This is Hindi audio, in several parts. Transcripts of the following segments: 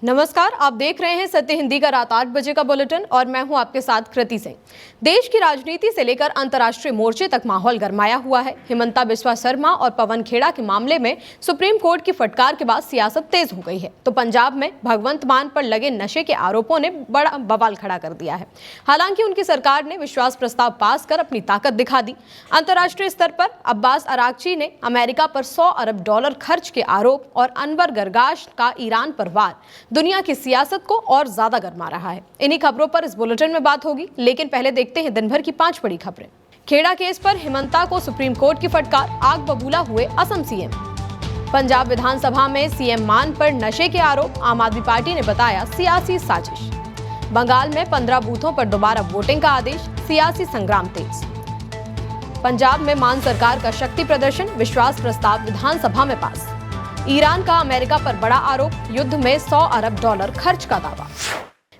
नमस्कार, आप देख रहे हैं सत्य हिंदी का रात 8 बजे का बुलेटिन और मैं हूं आपके साथ कृति सिंह। देश की राजनीति से लेकर अंतर्राष्ट्रीय मोर्चे तक माहौल गरमाया हुआ है। हिमंता बिस्वा शर्मा और पवन खेड़ा के मामले में सुप्रीम कोर्ट की फटकार के बाद सियासत तेज हो गई है, तो पंजाब में भगवंत मान पर लगे नशे के आरोपों ने बड़ा बवाल खड़ा कर दिया है। हालांकि उनकी सरकार ने विश्वास प्रस्ताव पास कर अपनी ताकत दिखा दी। अंतर्राष्ट्रीय स्तर पर अब्बास अरागची ने अमेरिका पर $100 अरब खर्च के आरोप और अनवर गर्गाश का ईरान पर वार दुनिया की सियासत को और ज्यादा गरमा रहा है। इन्हीं खबरों पर इस बुलेटिन में बात होगी, लेकिन पहले देखते हैं दिन भर की 5 बड़ी खबरें। खेड़ा केस पर हिमंता को सुप्रीम कोर्ट की फटकार, आग बबूला हुए असम सीएम। पंजाब विधानसभा में सीएम मान पर नशे के आरोप, आम आदमी पार्टी ने बताया सियासी साजिश। बंगाल में 15 बूथों पर दोबारा वोटिंग का आदेश, सियासी संग्राम तेज। पंजाब में मान सरकार का शक्ति प्रदर्शन, विश्वास प्रस्ताव विधानसभा में पास। ईरान का अमेरिका पर बड़ा आरोप, युद्ध में $100 अरब खर्च का दावा।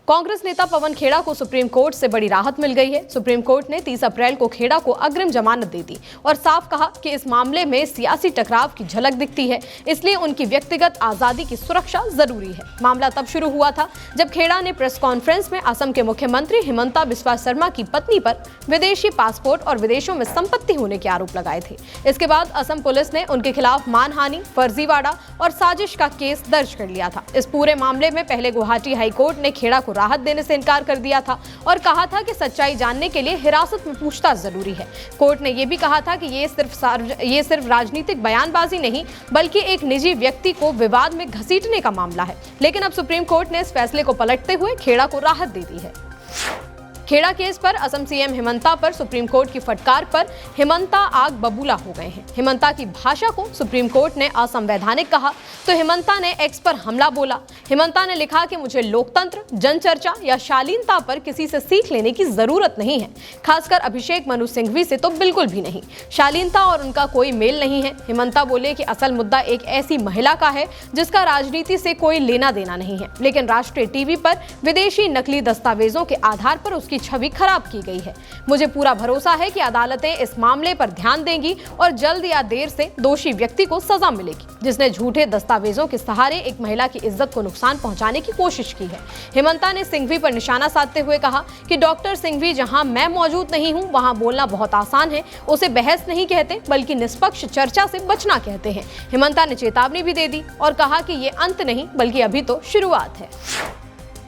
कांग्रेस नेता पवन खेड़ा को सुप्रीम कोर्ट से बड़ी राहत मिल गई है। सुप्रीम कोर्ट ने 30 अप्रैल को खेड़ा को अग्रिम जमानत दे दी और साफ कहा कि इस मामले में सियासी टकराव की झलक दिखती है, इसलिए उनकी व्यक्तिगत आजादी की सुरक्षा जरूरी है। मामला तब शुरू हुआ था जब खेड़ा ने प्रेस कॉन्फ्रेंस में असम के मुख्यमंत्री हिमंता बिस्वा शर्मा की पत्नी पर विदेशी पासपोर्ट और विदेशों में संपत्ति होने के आरोप लगाए थे। इसके बाद असम पुलिस ने उनके खिलाफ मानहानि, फर्जीवाड़ा और साजिश का केस दर्ज कर लिया था। इस पूरे मामले में पहले गुवाहाटी हाईकोर्ट ने खेड़ा को राहत देने से इनकार कर दिया था और कहा था कि सच्चाई जानने के लिए हिरासत में पूछताछ जरूरी है। कोर्ट ने यह भी कहा था कि ये सिर्फ राजनीतिक बयानबाजी नहीं, बल्कि एक निजी व्यक्ति को विवाद में घसीटने का मामला है। लेकिन अब सुप्रीम कोर्ट ने इस फैसले को पलटते हुए खेड़ा को राहत दे दी है। खेड़ा केस पर असम सीएम हिमंता पर सुप्रीम कोर्ट की फटकार पर हिमंता आग बबूला हो गए हैं। हिमंता की भाषा को सुप्रीम कोर्ट ने असंवैधानिक कहा तो हिमंता ने एक्स पर हमला बोला। हिमंता ने लिखा कि मुझे लोकतंत्र, जनचर्चा या शालीनता पर किसी से सीख लेने की जरूरत नहीं है, खासकर अभिषेक मनु सिंघवी से तो बिल्कुल भी नहीं। शालीनता और उनका कोई मेल नहीं है। हिमंता बोले कि असल मुद्दा एक ऐसी महिला का है जिसका राजनीति से कोई लेना देना नहीं है, लेकिन राष्ट्रीय टीवी पर विदेशी नकली दस्तावेजों के आधार पर उसकी छवि खराब की गई है। मुझे पूरा भरोसा है कि अदालतें इस मामले पर ध्यान देंगी और जल्द या देर से दोषी व्यक्ति को सजा मिलेगी, जिसने झूठे दस्तावेजों के सहारे एक महिला की इज्जत को नुकसान पहुंचाने की कोशिश की है। हिमंता ने सिंघवी पर निशाना साधते हुए कहा कि डॉक्टर सिंघवी, जहां मैं मौजूद नहीं हूं वहां बोलना बहुत आसान है। उसे बहस नहीं कहते बल्कि निष्पक्ष चर्चा से बचना कहते हैं। हिमंता ने चेतावनी भी दे दी और कहा कि ये अंत नहीं बल्कि अभी तो शुरुआत है।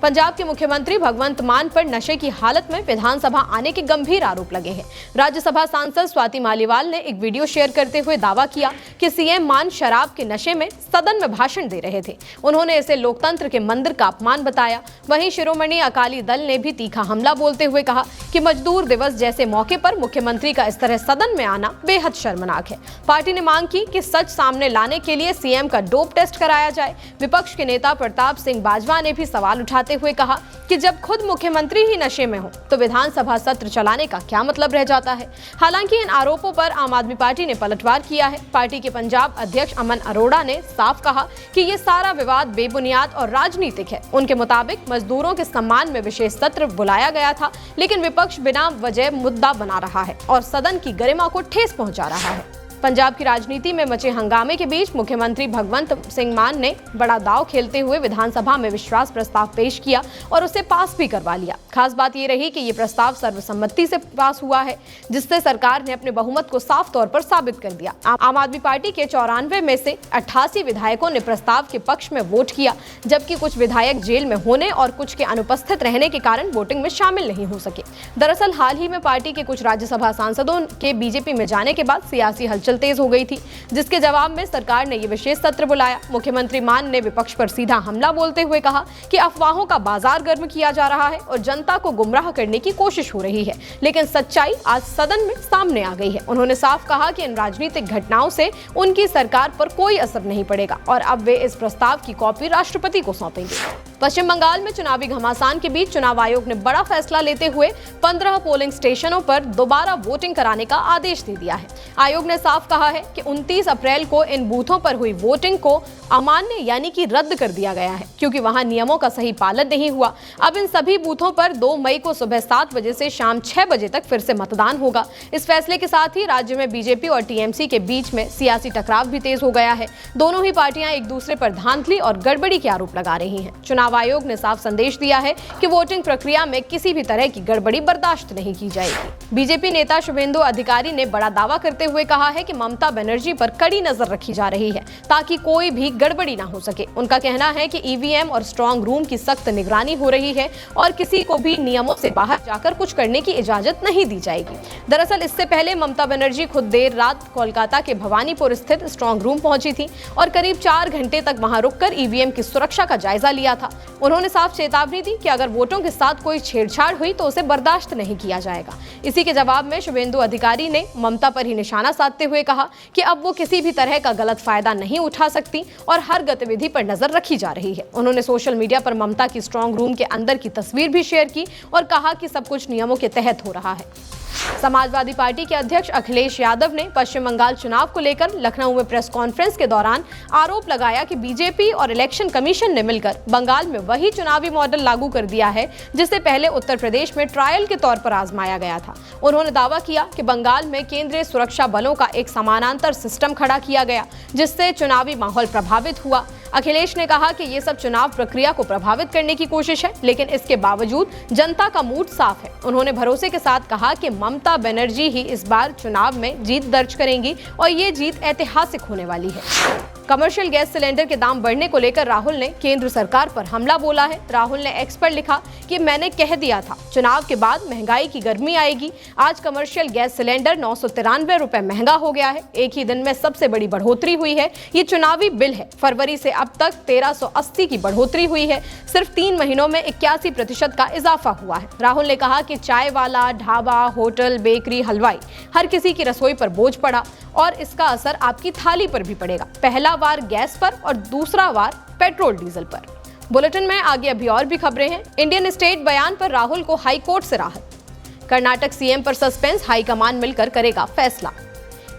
पंजाब के मुख्यमंत्री भगवंत मान पर नशे की हालत में विधानसभा आने के गंभीर आरोप लगे हैं। राज्यसभा सांसद स्वाति मालीवाल ने एक वीडियो शेयर करते हुए दावा किया कि सीएम मान शराब के नशे में सदन में भाषण दे रहे थे। उन्होंने इसे लोकतंत्र के मंदिर का अपमान बताया। वहीं शिरोमणि अकाली दल ने भी तीखा हमला बोलते हुए कहा कि मजदूर दिवस जैसे मौके पर मुख्यमंत्री का इस तरह सदन में आना बेहद शर्मनाक है। पार्टी ने मांग की कि सच सामने लाने के लिए सीएम का डोप टेस्ट कराया जाए। विपक्ष के नेता प्रताप सिंह बाजवा ने भी सवाल उठाते हुए कहा कि जब खुद मुख्यमंत्री ही नशे में हो तो विधानसभा सत्र चलाने का क्या मतलब रह जाता है। हालांकि इन आरोपों पर आम आदमी पार्टी ने पलटवार किया है। पार्टी के पंजाब अध्यक्ष अमन अरोड़ा ने साफ कहा कि ये सारा विवाद बेबुनियाद और राजनीतिक है। उनके मुताबिक मजदूरों के सम्मान में विशेष सत्र बुलाया गया था, लेकिन विपक्ष बिना वजह मुद्दा बना रहा है और सदन की गरिमा को ठेस पहुंचा रहा है। पंजाब की राजनीति में मचे हंगामे के बीच मुख्यमंत्री भगवंत सिंह मान ने बड़ा दांव खेलते हुए विधानसभा में विश्वास प्रस्ताव पेश किया और उसे पास भी करवा लिया। खास बात यह रही कि ये प्रस्ताव सर्वसम्मति से पास हुआ है, जिससे सरकार ने अपने बहुमत को साफ तौर पर साबित कर दिया। आम आदमी पार्टी के 94 में से 88 विधायकों ने प्रस्ताव के पक्ष में वोट किया, जबकि कुछ विधायक जेल में होने और कुछ के अनुपस्थित रहने के कारण वोटिंग में शामिल नहीं हो सके। दरअसल हाल ही में पार्टी के कुछ राज्यसभा सांसदों के बीजेपी में जाने के बाद सियासी हलचल तेज हो गई थी, जिसके जवाब में सरकार ने ये विशेष सत्र बुलाया। मुख्यमंत्री मान ने विपक्ष पर सीधा हमला बोलते हुए कहा कि अफवाहों का बाजार गर्म किया जा रहा है और जनता को गुमराह करने की कोशिश हो रही है, लेकिन सच्चाई आज सदन में सामने आ गई है। उन्होंने साफ कहा कि इन राजनीतिक घटनाओं से उनकी सरकार पर कोई असर नहीं पड़ेगा और अब वे इस प्रस्ताव की कॉपी राष्ट्रपति को सौंपेंगे। पश्चिम बंगाल में चुनावी घमासान के बीच चुनाव आयोग ने बड़ा फैसला लेते हुए 15 पोलिंग स्टेशनों पर दोबारा वोटिंग कराने का आदेश दे दिया है। आयोग ने साफ कहा है कि 29 अप्रैल को इन बूथों पर हुई वोटिंग को अमान्य यानी कि रद्द कर दिया गया है, क्योंकि वहां नियमों का सही पालन नहीं हुआ। अब इन सभी बूथों पर 2 मई को सुबह 7 बजे से शाम 6 बजे तक फिर से मतदान होगा। इस फैसले के साथ ही राज्य में बीजेपी और टीएमसी के बीच में सियासी टकराव भी तेज हो गया है। दोनों ही पार्टियां एक दूसरे पर धांधली और गड़बड़ी के आरोप लगा रही हैं। चुनाव चुनाव आयोग ने साफ संदेश दिया है कि वोटिंग प्रक्रिया में किसी भी तरह की गड़बड़ी बर्दाश्त नहीं की जाएगी। बीजेपी नेता शुभेंदु अधिकारी ने बड़ा दावा करते हुए कहा है कि ममता बनर्जी पर कड़ी नजर रखी जा रही है ताकि कोई भी गड़बड़ी ना हो सके। उनका कहना है कि ईवीएम और स्ट्रांग रूम की सख्त निगरानी हो रही है और किसी को भी नियमों से बाहर जाकर कुछ करने की इजाजत नहीं दी जाएगी। दरअसल इससे पहले ममता बनर्जी खुद देर रात कोलकाता के भवानीपुर स्थित स्ट्रांग रूम पहुंची थी और करीब 4 घंटे तक वहां रुककर ईवीएम की सुरक्षा का जायजा लिया था। उन्होंने साफ चेतावनी दी कि अगर वोटों के साथ कोई छेड़छाड़ हुई तो उसे बर्दाश्त नहीं किया जाएगा। इसी के जवाब में शुभेंदु अधिकारी ने ममता पर ही निशाना साधते हुए कहा कि अब वो किसी भी तरह का गलत फायदा नहीं उठा सकती और हर गतिविधि पर नजर रखी जा रही है। उन्होंने सोशल मीडिया पर ममता की स्ट्रांग रूम के अंदर की तस्वीर भी शेयर की और कहा कि सब कुछ नियमों के तहत हो रहा है। समाजवादी पार्टी के अध्यक्ष अखिलेश यादव ने पश्चिम बंगाल चुनाव को लेकर लखनऊ में प्रेस कॉन्फ्रेंस के दौरान आरोप लगाया कि बीजेपी और इलेक्शन कमीशन ने मिलकर बंगाल में वही चुनावी मॉडल लागू कर दिया है जिसे पहले उत्तर प्रदेश में ट्रायल के तौर पर आजमाया गया था। उन्होंने दावा किया कि बंगाल में केंद्रीय सुरक्षा बलों का एक समानांतर सिस्टम खड़ा किया गया जिससे चुनावी माहौल प्रभावित हुआ। अखिलेश ने कहा कि ये सब चुनाव प्रक्रिया को प्रभावित करने की कोशिश है, लेकिन इसके बावजूद जनता का मूड साफ है। उन्होंने भरोसे के साथ कहा कि ममता बनर्जी ही इस बार चुनाव में जीत दर्ज करेंगी और ये जीत ऐतिहासिक होने वाली है। कमर्शियल गैस सिलेंडर के दाम बढ़ने को लेकर राहुल ने केंद्र सरकार पर हमला बोला है। राहुल ने एक्स पर लिखा कि मैंने कह दिया था चुनाव के बाद महंगाई की गर्मी आएगी। आज कमर्शियल गैस सिलेंडर 993 रुपए महंगा हो गया है। एक ही दिन में सबसे बड़ी बढ़ोतरी हुई है। ये चुनावी बिल है। फरवरी से अब तक 1380 की बढ़ोतरी हुई है। सिर्फ 3 महीनों में 81% का इजाफा हुआ है। राहुल ने कहा कि चाय वाला, ढाबा, होटल, बेकरी, हलवाई हर किसी की रसोई पर बोझ पड़ा और इसका असर आपकी थाली पर भी पड़ेगा। पहला वार गैस पर और दूसरा वार पेट्रोल डीजल पर। बुलेटिन में आगे अभी और भी खबरें हैं। इंडियन स्टेट बयान पर राहुल को हाई कोर्ट से राहत। कर्नाटक सीएम पर सस्पेंस, हाईकमान मिलकर करेगा फैसला।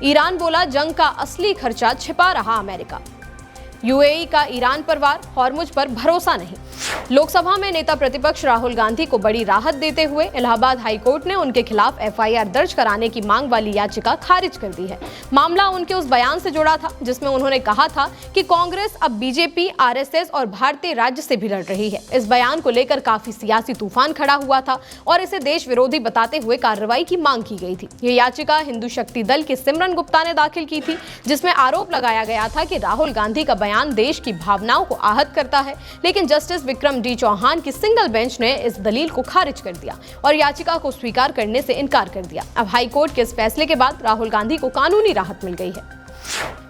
ईरान बोला जंग का असली खर्चा छिपा रहा अमेरिका। यूएई का ईरान पर वार, हॉर्मुज पर भरोसा नहीं। लोकसभा में नेता प्रतिपक्ष राहुल गांधी को बड़ी राहत देते हुए इलाहाबाद हाई कोर्ट ने उनके खिलाफ एफआईआर दर्ज कराने की मांग वाली याचिका खारिज कर दी है। मामला उनके उस बयान से जुड़ा था जिसमें उन्होंने कहा था कि कांग्रेस अब बीजेपी, आरएसएस और भारतीय राज्य से भी लड़ रही है। इस बयान को लेकर काफी सियासी तूफान खड़ा हुआ था और इसे देश विरोधी बताते हुए कार्रवाई की मांग की गई थी। ये याचिका हिंदू शक्ति दल के सिमरन गुप्ता ने दाखिल की थी जिसमें आरोप लगाया गया था कि राहुल गांधी का बयान देश की भावनाओं को आहत करता है, लेकिन जस्टिस विक्रम डी चौहान की सिंगल बेंच ने इस दलील को खारिज कर दिया और याचिका को स्वीकार करने से इनकार कर दिया। अब हाई कोर्ट के इस फैसले के बाद राहुल गांधी को कानूनी राहत मिल गई है।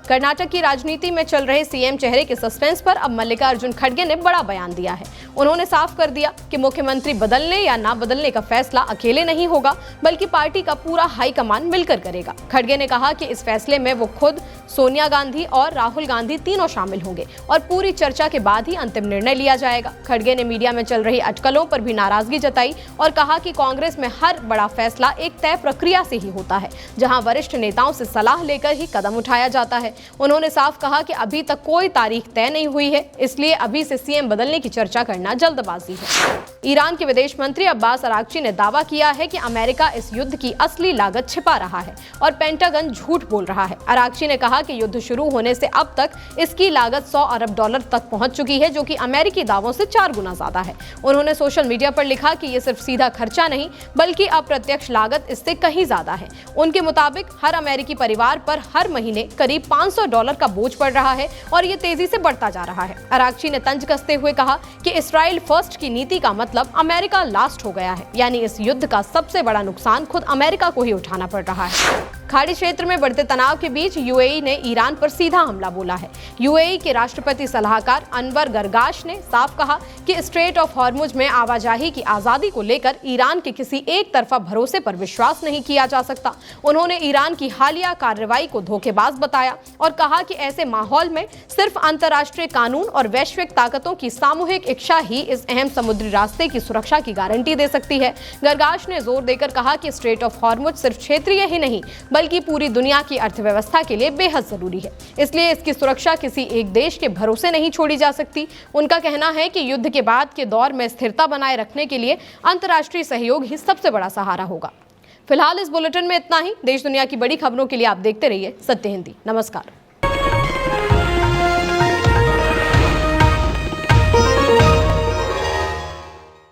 कर्नाटक की राजनीति में चल रहे सीएम चेहरे के सस्पेंस पर अब मल्लिकार्जुन खड़गे ने बड़ा बयान दिया है। उन्होंने साफ कर दिया कि मुख्यमंत्री बदलने या ना बदलने का फैसला अकेले नहीं होगा, बल्कि पार्टी का पूरा हाईकमान मिलकर करेगा। खड़गे ने कहा कि इस फैसले में वो खुद, सोनिया गांधी और राहुल गांधी तीनों शामिल होंगे और पूरी चर्चा के बाद ही अंतिम निर्णय लिया जाएगा। खड़गे ने मीडिया में चल रही अटकलों पर भी नाराजगी जताई और कहा कि कांग्रेस में हर बड़ा फैसला एक तय प्रक्रिया से ही होता है, जहां वरिष्ठ नेताओं से सलाह लेकर ही कदम उठाया जाता है। उन्होंने साफ कहा कि अभी तक कोई तारीख तय नहीं हुई है, इसलिए अभी से सीएम बदलने की चर्चा करना जल्दबाजी है। ईरान के विदेश मंत्री अब्बास अरागची ने दावा किया है कि अमेरिका इस युद्ध की असली लागत छिपा रहा है और पेंटागन झूठ बोल रहा है। अरागची ने कहा कि युद्ध शुरू होने से अब तक इसकी लागत $100 अरब तक पहुंच चुकी है, जो कि अमेरिकी दावों से 4 गुना ज्यादा है। उन्होंने सोशल मीडिया पर लिखा कि ये सिर्फ सीधा खर्चा नहीं, बल्कि अप्रत्यक्ष लागत इससे कहीं ज्यादा है। उनके मुताबिक हर अमेरिकी परिवार पर हर महीने करीब $500 का बोझ पड़ रहा है और ये तेजी से बढ़ता जा रहा है। अरागची ने तंज कसते हुए कहा कि इस्राइल फर्स्ट की नीति का मतलब अमेरिका लास्ट हो गया है, यानी इस युद्ध का सबसे बड़ा नुकसान खुद अमेरिका को ही उठाना पड़ रहा है। खाड़ी क्षेत्र में बढ़ते तनाव के बीच यूएई ने ईरान पर सीधा हमला बोला है। यूएई के राष्ट्रपति सलाहकार अनवर गरगाश ने साफ कहा कि स्ट्रेट ऑफ हॉर्मुज में आवाजाही की आजादी को लेकर ईरान के किसी एक तरफा भरोसे पर विश्वास नहीं किया जा सकता। उन्होंने ईरान की हालिया कार्रवाई को धोखेबाज बताया और कहा कि ऐसे माहौल में सिर्फ अंतर्राष्ट्रीय कानून और वैश्विक ताकतों की सामूहिक इच्छा ही इस अहम समुद्री रास्ते की सुरक्षा की गारंटी दे सकती है। गरगाश ने जोर देकर कहा कि स्ट्रेट ऑफ हॉर्मुज सिर्फ क्षेत्रीय ही नहीं, बल्कि पूरी दुनिया की अर्थव्यवस्था के लिए बेहद जरूरी है, इसलिए इसकी सुरक्षा किसी एक देश के भरोसे नहीं छोड़ी जा सकती। उनका कहना है कि युद्ध के बाद के दौर में स्थिरता बनाए रखने के लिए अंतर्राष्ट्रीय सहयोग ही सबसे बड़ा सहारा होगा। फिलहाल इस बुलेटिन में इतना ही। देश दुनिया की बड़ी खबरों के लिए आप देखते रहिए सत्य हिंदी। नमस्कार।